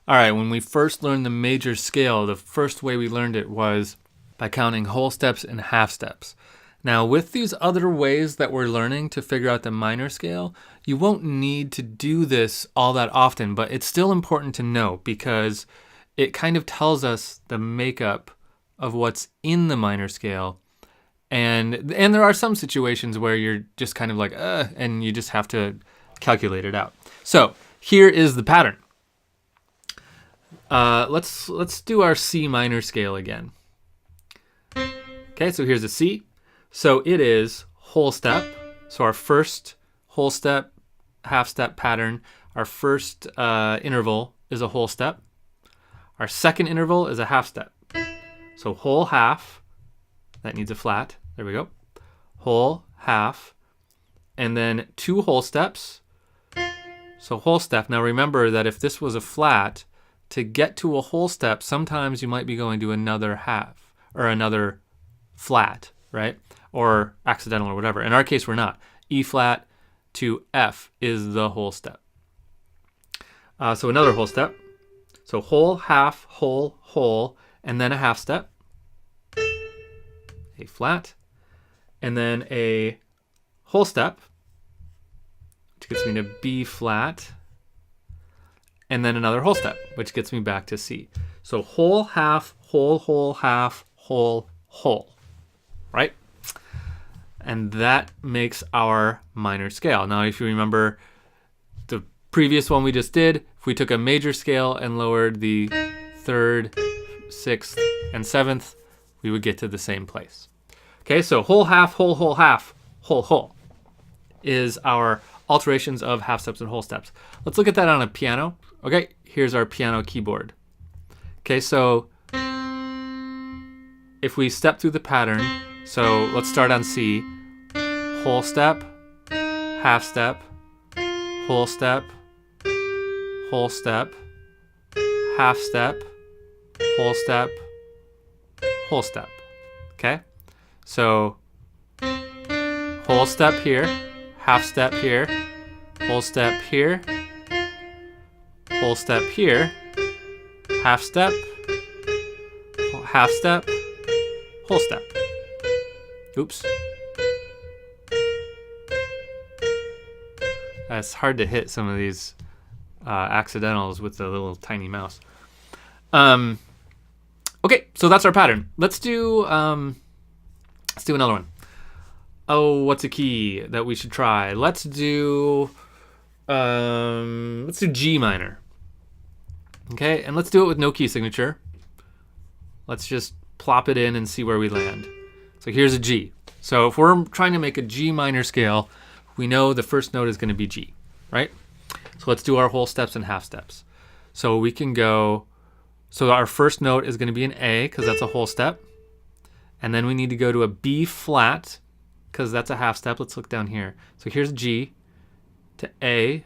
All right, when we first learned the major scale, the first way we learned it was by counting whole steps and half steps. Now, with these other ways that we're learning to figure out the minor scale, you won't need to do this all that often, but it's still important to know because it kind of tells us the makeup of what's in the minor scale. And there are some situations where you're just kind of like, and you just have to calculate it out. So here is the pattern. Let's do our C minor scale again. Okay, so here's a C. So it is whole step. So our first whole step, half step pattern, our first interval is a whole step. Our second interval is a half step. So whole half, that needs a flat. There we go. Whole half, and then two whole steps. So whole step. Now remember that if this was a flat, to get to a whole step, sometimes you might be going to another half or another flat, right? Or accidental or whatever. In our case, we're not. E flat to F is the whole step. So another whole step. So whole, half, whole, whole, and then a half step. A flat. And then a whole step, which gets me to B flat. And then another whole step, which gets me back to C. So whole, half, whole, half, whole, whole, right? And that makes our minor scale. Now, if you remember the previous one we just did, if we took a major scale and lowered the third, sixth, and seventh, we would get to the same place. Okay, so whole, half, whole, half, whole is our alterations of half steps and whole steps. Let's look at that on a piano. Okay, here's our piano keyboard. Okay, so if we step through the pattern, so let's start on C. Whole step, half step, whole step, half step, whole step. Okay, so whole step here, half step here, whole step here, whole step here, half step, whole step. Oops. It's hard to hit some of these accidentals with the little tiny mouse. Okay, so that's our pattern. Let's do another one. Oh, what's a key that we should try? Let's do G minor. Okay, and let's do it with no key signature. Let's just plop it in and see where we land. So here's a G. So if we're trying to make a G minor scale, we know the first note is going to be G, right? So let's do our whole steps and half steps. So we can go, so our first note is going to be an A because that's a whole step. And then we need to go to a B flat because that's a half step. Let's look down here. So here's G, to A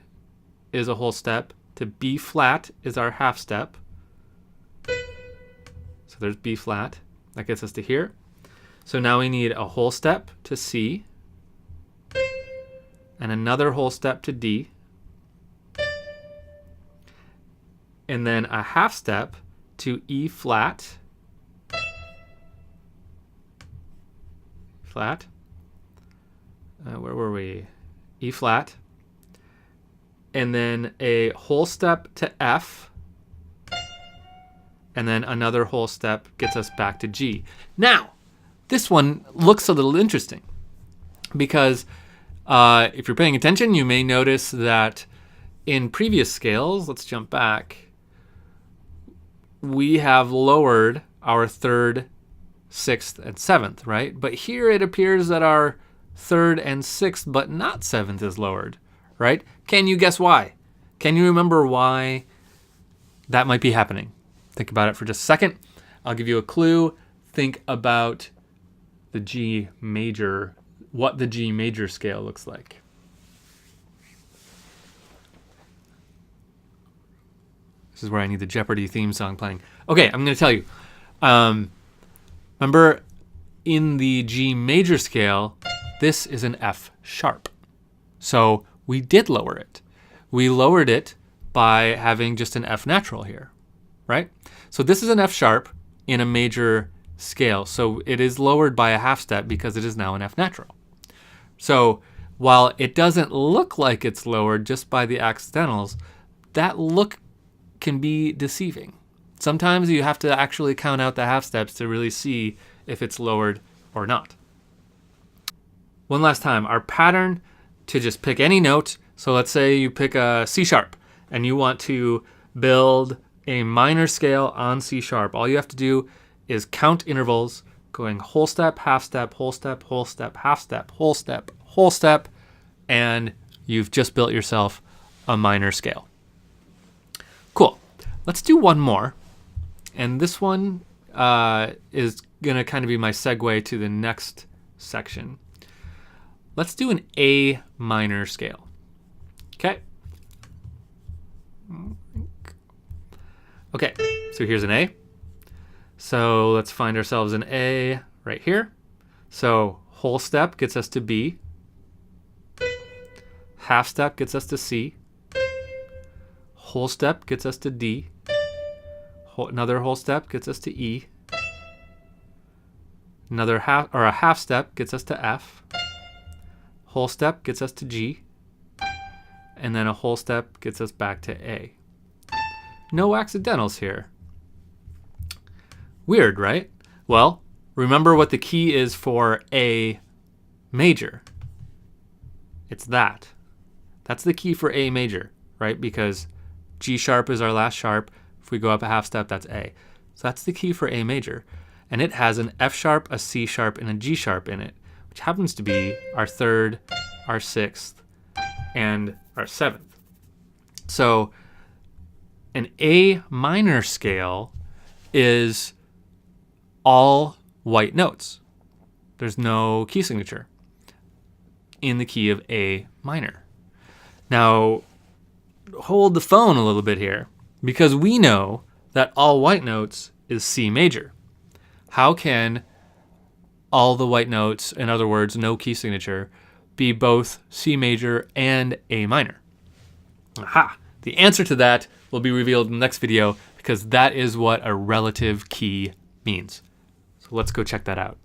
is a whole step, to B flat is our half step. So there's B flat. That gets us to here. So now we need a whole step to C and another whole step to D. And then a half step to E flat. Flat. Where were we? E flat. And then a whole step to F. And then another whole step gets us back to G. Now, this one looks a little interesting because if you're paying attention, you may notice that in previous scales, let's jump back, we have lowered our third, sixth, and seventh, right? But here it appears that our third and sixth, but not seventh, is lowered, right? Can you guess why? Can you remember why that might be happening? Think about it for just a second. I'll give you a clue. Think about the G major, what the G major scale looks like. This is where I need the Jeopardy theme song playing. Okay, I'm going to tell you. Remember, in the G major scale, this is an F sharp. So we did lower it. We lowered it by having just an F natural here, right? So this is an F sharp in a major scale. So it is lowered by a half step because it is now an F natural. So while it doesn't look like it's lowered just by the accidentals, that look can be deceiving. Sometimes you have to actually count out the half steps to really see if it's lowered or not. One last time, our pattern to just pick any note. So let's say you pick a C sharp and you want to build a minor scale on C sharp. All you have to do is count intervals, going whole step, half step, whole step, whole step, half step, whole step, whole step, and you've just built yourself a minor scale. Cool. Let's do one more. And this one is going to kind of be my segue to the next section. Let's do an A minor scale. Okay. Okay, so here's an A. So let's find ourselves an A right here. So whole step gets us to B. Half step gets us to C. Whole step gets us to D. Another whole step gets us to E. Another half step gets us to F. Whole step gets us to G. And then a whole step gets us back to A. No accidentals here. Weird, right? Well, remember what the key is for A major. It's that. That's the key for A major, right? Because G sharp is our last sharp. If we go up a half step, that's A. So that's the key for A major. And it has an F sharp, a C sharp, and a G sharp in it, which happens to be our third, our sixth, and our seventh. So an A minor scale is all white notes. There's no key signature in the key of A minor. Now, hold the phone a little bit here, because we know that all white notes is C major. How can all the white notes, in other words, no key signature, be both C major and A minor? Aha! The answer to that will be revealed in the next video, because that is what a relative key means. So let's go check that out.